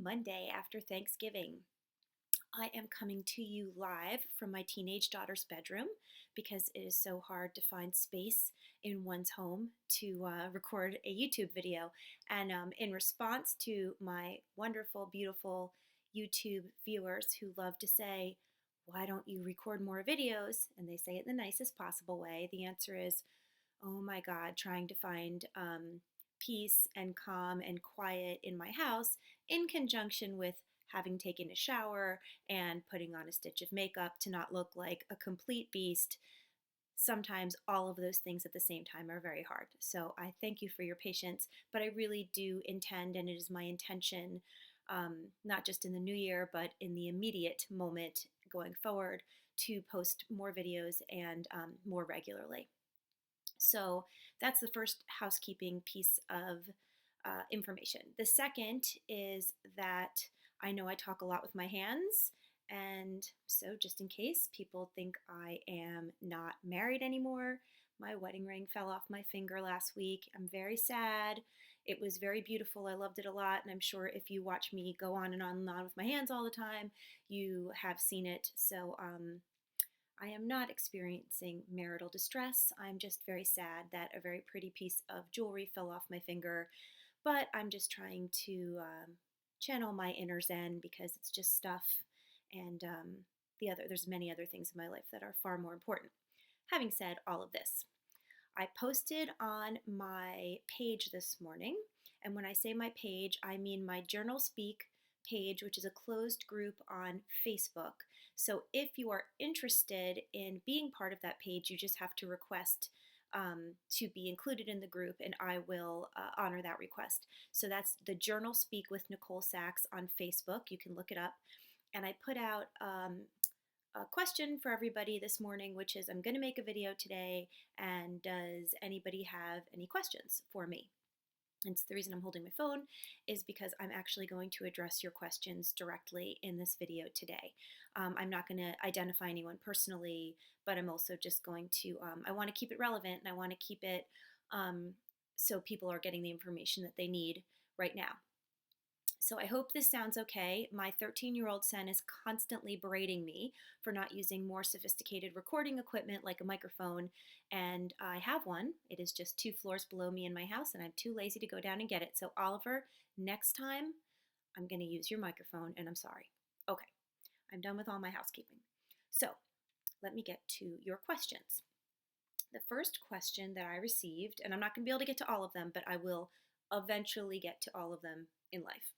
Monday after Thanksgiving. I am coming to you live from my teenage daughter's bedroom because it is so hard to find space in one's home to record a YouTube video. And in response to my wonderful, beautiful YouTube viewers who love to say, "Why don't you record more videos?" And they say it in the nicest possible way, the answer is, oh my God, trying to find peace and calm and quiet in my house in conjunction with having taken a shower and putting on a stitch of makeup to not look like a complete beast. Sometimes all of those things at the same time are very hard. So I thank you for your patience, but I really do intend, and it is my intention, not just in the new year, but in the immediate moment going forward, to post more videos and more regularly. So that's the first housekeeping piece of information. The second is that I know I talk a lot with my hands, and so just in case people think I am not married anymore, my wedding ring fell off my finger last week. I'm very sad. It was very beautiful. I loved it a lot, and I'm sure if you watch me go on and on with my hands all the time, you have seen it. So I am not experiencing marital distress. I'm just very sad that a very pretty piece of jewelry fell off my finger, but I'm just trying to channel my inner Zen because it's just stuff, and there's many other things in my life that are far more important. Having said all of this, I posted on my page this morning, and when I say my page, I mean my JournalSpeak page, which is a closed group on Facebook. So if you are interested in being part of that page, you just have to request to be included in the group, and I will honor that request. So that's the Journal Speak with Nicole Sachs on Facebook. You can look it up. And I put out a question for everybody this morning, which is, I'm going to make a video today, and does anybody have any questions for me? And so the reason I'm holding my phone is because I'm actually going to address your questions directly in this video today. I'm not going to identify anyone personally, but I'm also just going to, I want to keep it relevant, and I want to keep it so people are getting the information that they need right now. So I hope this sounds okay. My 13-year-old son is constantly berating me for not using more sophisticated recording equipment like a microphone, and I have one. It is just 2 floors below me in my house, and I'm too lazy to go down and get it. So Oliver, next time I'm going to use your microphone, and I'm sorry. Okay, I'm done with all my housekeeping. So let me get to your questions. The first question that I received, and I'm not going to be able to get to all of them, but I will eventually get to all of them in life.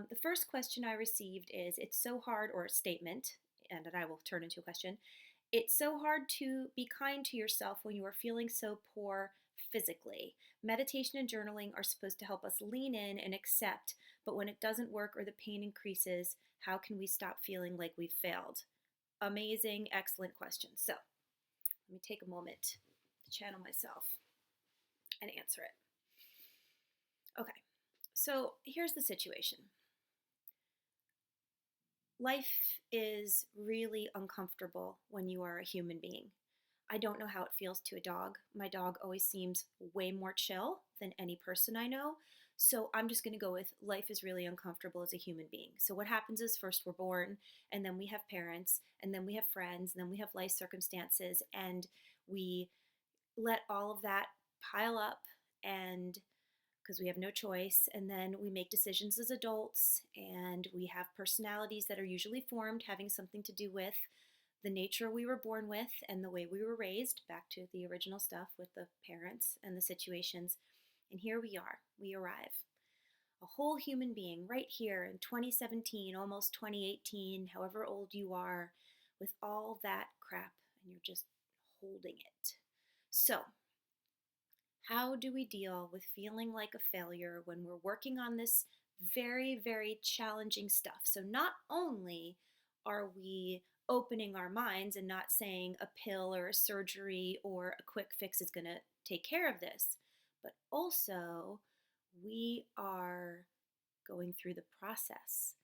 The first question I received is, it's so hard, or a statement, and that I will turn into a question. It's so hard to be kind to yourself when you are feeling so poor physically. Meditation and journaling are supposed to help us lean in and accept, but when it doesn't work or the pain increases, how can we stop feeling like we've failed? Amazing, excellent question. So let me take a moment to channel myself and answer it. Okay. So here's the situation. Life is really uncomfortable when you are a human being. I don't know how it feels to a dog. My dog always seems way more chill than any person I know. So I'm just going to go with life is really uncomfortable as a human being. So what happens is, first we're born, and then we have parents, and then we have friends, and then we have life circumstances, and we let all of that pile up, and because we have no choice, and then we make decisions as adults, and we have personalities that are usually formed having something to do with the nature we were born with and the way we were raised, back to the original stuff with the parents and the situations. And here we are, we arrive. A whole human being right here in 2017, almost 2018, however old you are, with all that crap, and you're just holding it. So, how do we deal with feeling like a failure when we're working on this very, very challenging stuff? So not only are we opening our minds and not saying a pill or a surgery or a quick fix is going to take care of this, but also we are going through the process,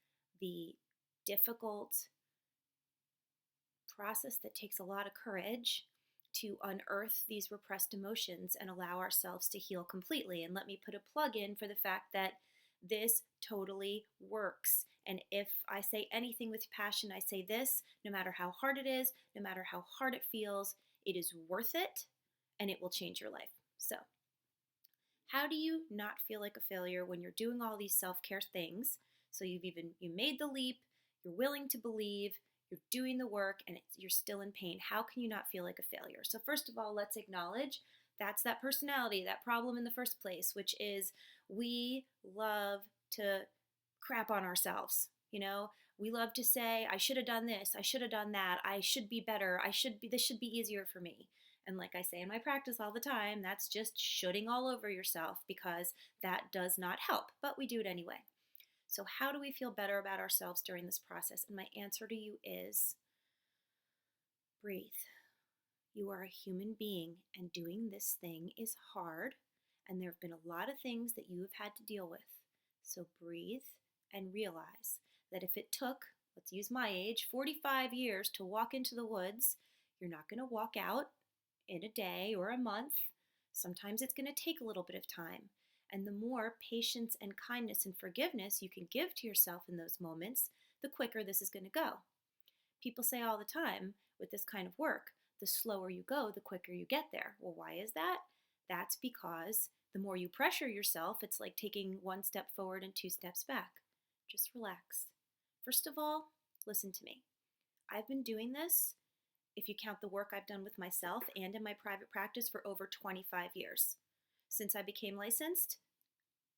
the difficult process that takes a lot of courage to unearth these repressed emotions and allow ourselves to heal completely. And let me put a plug in for the fact that This totally works. And if I say anything with passion, I say this: no matter how hard it is, no matter how hard it feels, it is worth it and it will change your life. So, how do you not feel like a failure when you're doing all these self-care things? So you made the leap, you're willing to believe, you're doing the work, and you're still in pain. How can you not feel like a failure? So first of all, let's acknowledge that's that personality, that problem in the first place, which is we love to crap on ourselves. We love to say, I should have done this, I should have done that, I should be better, this should be easier for me. And like I say in my practice all the time, that's just shooting all over yourself, because that does not help, but we do it anyway. So how do we feel better about ourselves during this process? And my answer to you is breathe. You are a human being, and doing this thing is hard, and there have been a lot of things that you have had to deal with. So breathe and realize that if it took, let's use my age, 45 years to walk into the woods, you're not going to walk out in a day or a month. Sometimes it's going to take a little bit of time. And the more patience and kindness and forgiveness you can give to yourself in those moments, the quicker this is going to go. People say all the time with this kind of work, the slower you go, the quicker you get there. Well, why is that? That's because the more you pressure yourself, it's like taking one step forward and two steps back. Just relax. First of all, listen to me. I've been doing this, if you count the work I've done with myself and in my private practice, for over 25 years. Since I became licensed,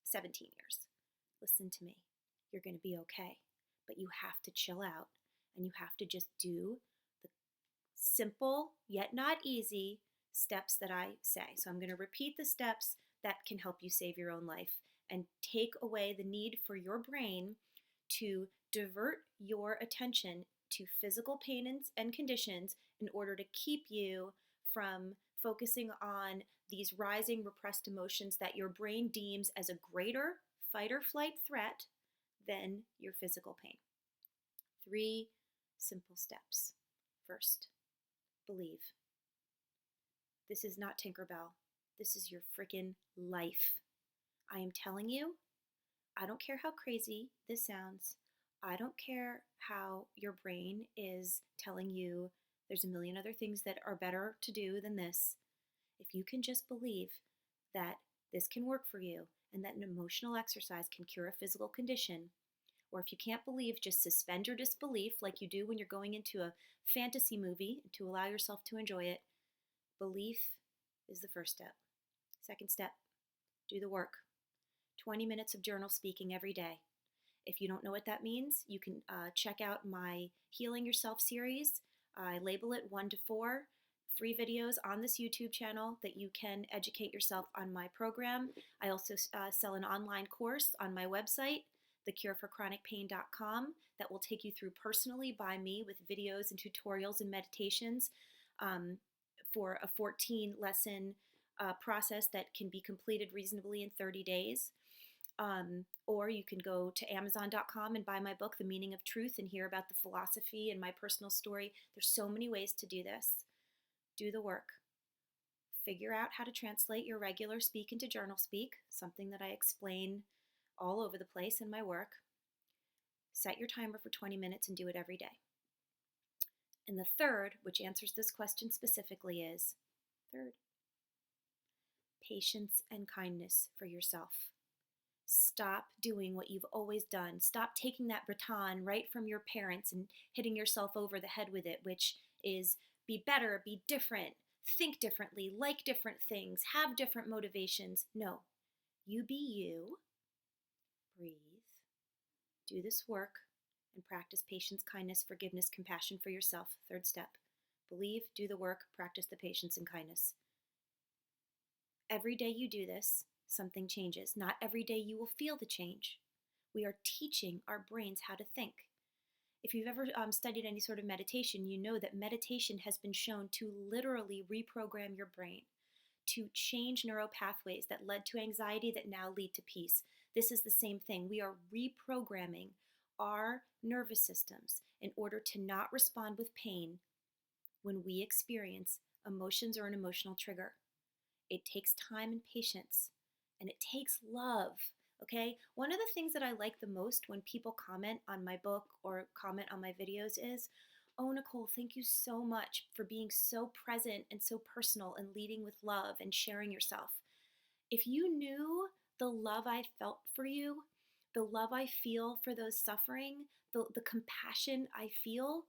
17 years. Listen to me. You're going to be okay, but you have to chill out, and you have to just do the simple yet not easy steps that I say. So I'm going to repeat the steps that can help you save your own life and take away the need for your brain to divert your attention to physical pain and conditions in order to keep you from focusing on these rising repressed emotions that your brain deems as a greater fight or flight threat than your physical pain. 3 simple steps. First, believe. This is not Tinkerbell. This is your freaking life. I am telling you, I don't care how crazy this sounds. I don't care how your brain is telling you there's a million other things that are better to do than this. If you can just believe that this can work for you and that an emotional exercise can cure a physical condition, or if you can't believe, just suspend your disbelief like you do when you're going into a fantasy movie to allow yourself to enjoy it. Belief is the first step. Second step, do the work. 20 minutes of journal speaking every day. If you don't know what that means, you can check out my Healing Yourself series. I label it 1 to 4, free videos on this YouTube channel that you can educate yourself on my program. I also sell an online course on my website, thecureforchronicpain.com, that will take you through personally by me with videos and tutorials and meditations for a 14-lesson process that can be completed reasonably in 30 days. Or you can go to Amazon.com and buy my book, The Meaning of Truth, and hear about the philosophy and my personal story. There's so many ways to do this. Do the work. Figure out how to translate your regular speak into journal speak, something that I explain all over the place in my work. Set your timer for 20 minutes and do it every day. And the third, which answers this question specifically, is patience and kindness for yourself. Stop doing what you've always done. Stop taking that baton right from your parents and hitting yourself over the head with it, which is be better, be different, think differently, like different things, have different motivations. No, you be you, breathe, do this work, and practice patience, kindness, forgiveness, compassion for yourself. Third step, believe, do the work, practice the patience and kindness. Every day you do this, something changes. Not every day you will feel the change. We are teaching our brains how to think. If you've ever studied any sort of meditation, you know that meditation has been shown to literally reprogram your brain, to change neural pathways that led to anxiety that now lead to peace. This is the same thing. We are reprogramming our nervous systems in order to not respond with pain when we experience emotions or an emotional trigger. It takes time and patience, and it takes love. Okay? One of the things that I like the most when people comment on my book or comment on my videos is, "Oh, Nicole, thank you so much for being so present and so personal and leading with love and sharing yourself. If you knew the love I felt for you, the love I feel for those suffering, the compassion I feel,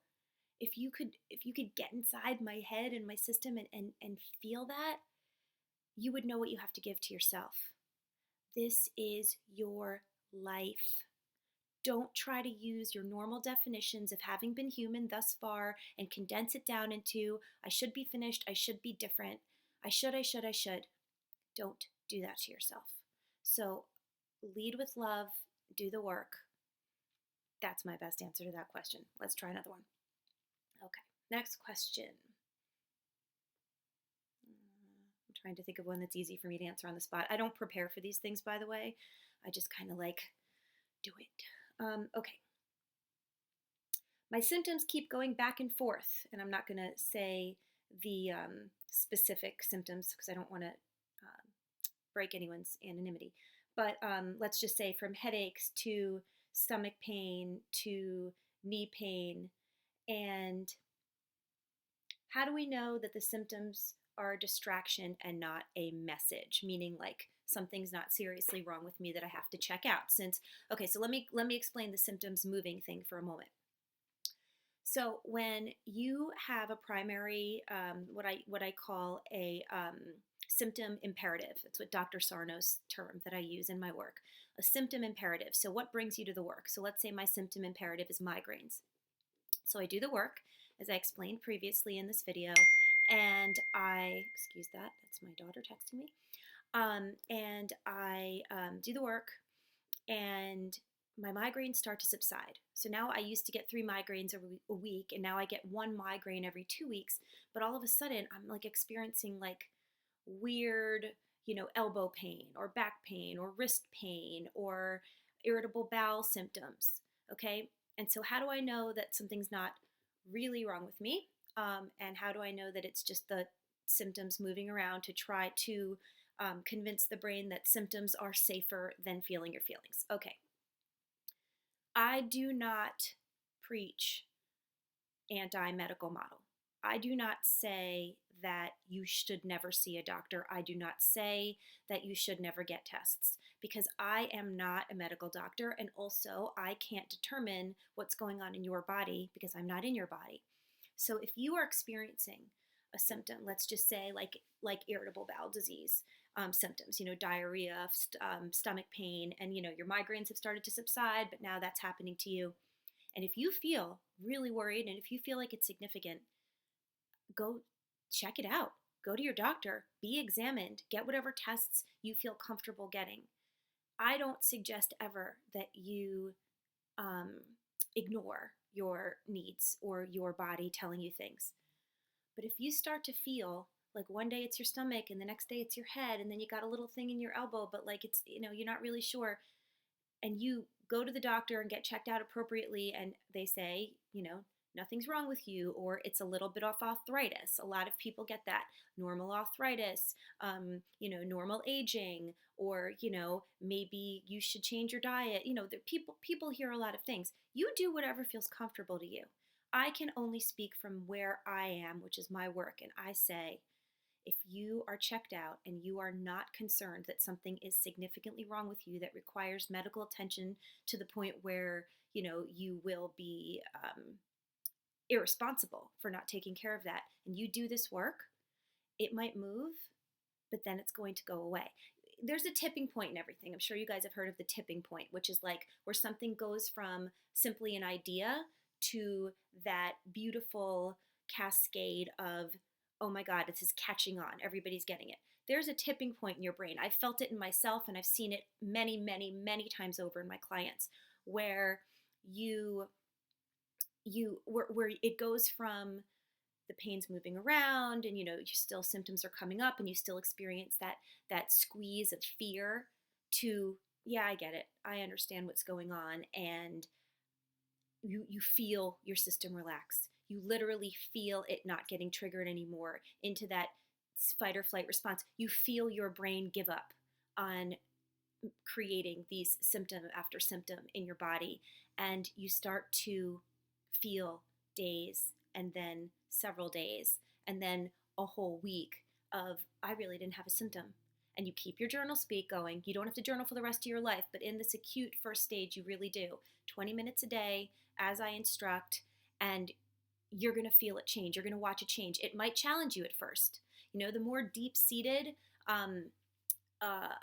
if you could get inside my head and my system and feel that, you would know what you have to give to yourself. This is your life. Don't try to use your normal definitions of having been human thus far and condense it down into I should be finished, I should be different, I should. Don't do that to yourself. So lead with love, do the work. That's my best answer to that question. Let's try another one. Okay, next question. I'm trying to think of one that's easy for me to answer on the spot. I don't prepare for these things, by the way. I just kind of like do it. Okay. My symptoms keep going back and forth, and I'm not going to say the specific symptoms because I don't want to break anyone's anonymity. But let's just say from headaches to stomach pain to knee pain. And how do we know that the symptoms are a distraction and not a message? Meaning, like, something's not seriously wrong with me that I have to check out. Since, okay, so let me explain the symptoms moving thing for a moment. So when you have a primary, what I call a symptom imperative, it's what Dr. Sarno's term that I use in my work, a symptom imperative. So what brings you to the work? So let's say my symptom imperative is migraines. So I do the work, as I explained previously in this video, and excuse that, that's my daughter texting me, and I do the work, and my migraines start to subside. So now I used to get 3 migraines a week, and now I get 1 migraine every 2 weeks. But all of a sudden, I'm like experiencing like weird, elbow pain or back pain or wrist pain or irritable bowel symptoms. Okay. And so, how do I know that something's not really wrong with me? And how do I know that it's just the symptoms moving around to try to convince the brain that symptoms are safer than feeling your feelings? Okay. I do not preach anti-medical model. I do not say that you should never see a doctor. I do not say that you should never get tests because I am not a medical doctor, and also I can't determine what's going on in your body because I'm not in your body. So if you are experiencing a symptom, let's just say like irritable bowel disease symptoms, diarrhea, stomach pain, and your migraines have started to subside, but now that's happening to you. And if you feel really worried and if you feel like it's significant, go check it out. Go to your doctor, be examined, get whatever tests you feel comfortable getting. I don't suggest ever that you ignore your needs or your body telling you things. But if you start to feel like one day it's your stomach and the next day it's your head and then you got a little thing in your elbow, but like it's, you're not really sure, and you go to the doctor and get checked out appropriately and they say, nothing's wrong with you, or it's a little bit of arthritis. A lot of people get that normal arthritis, normal aging, or, maybe you should change your diet. People hear a lot of things. You do whatever feels comfortable to you. I can only speak from where I am, which is my work. And I say, if you are checked out and you are not concerned that something is significantly wrong with you that requires medical attention to the point where, you will be irresponsible for not taking care of that, and you do this work, it might move, but then it's going to go away. There's a tipping point in everything. I'm sure you guys have heard of the tipping point, which is like where something goes from simply an idea to that beautiful cascade of, oh my God, this is catching on. Everybody's getting it. There's a tipping point in your brain. I've felt it in myself, and I've seen it many, many, many times over in my clients, where where it goes from the pain's moving around, and your still symptoms are coming up, and you still experience that squeeze of fear, to, yeah, I get it, I understand what's going on, and you feel your system relax. You literally feel it not getting triggered anymore into that fight or flight response. You feel your brain give up on creating these symptom after symptom in your body, and you start to feel days and then several days and then a whole week of I really didn't have a symptom. And you keep your journal speak going. You don't have to journal for the rest of your life, but in this acute first stage, you really do. 20 minutes a day, as I instruct, and you're going to feel it change. You're going to watch it change. It might challenge you at first. The more deep seated um, uh,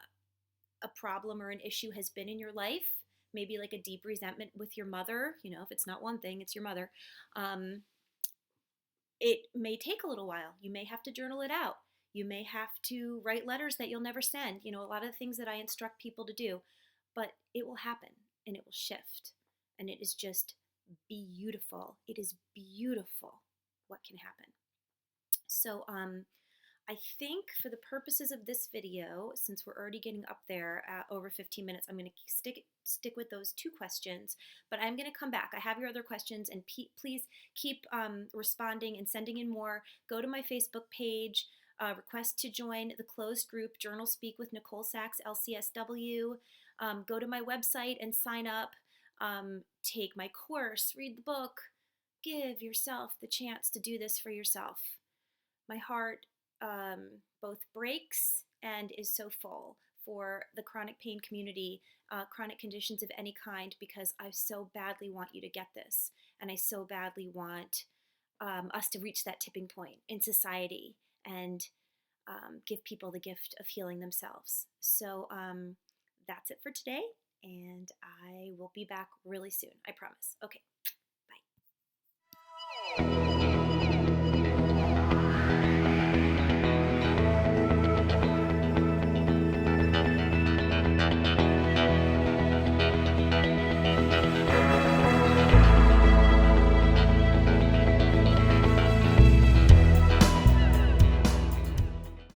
a problem or an issue has been in your life, maybe like a deep resentment with your mother, if it's not one thing, it's your mother, um, it may take a little while. You may have to journal it out. You may have to write letters that you'll never send. A lot of the things that I instruct people to do, but it will happen and it will shift. And it is just beautiful. It is beautiful what can happen. So, I think for the purposes of this video, since we're already getting up there at over 15 minutes, I'm going to stick with those 2 questions, but I'm going to come back. I have your other questions, and please keep responding and sending in more. Go to my Facebook page, request to join the closed group, Journal Speak with Nicole Sachs, LCSW. Go to my website and sign up. Take my course, read the book. Give yourself the chance to do this for yourself. My heart both breaks and is so full for the chronic pain community, chronic conditions of any kind, because I so badly want you to get this. And I so badly want us to reach that tipping point in society and give people the gift of healing themselves. So that's it for today. And I will be back really soon. I promise. Okay.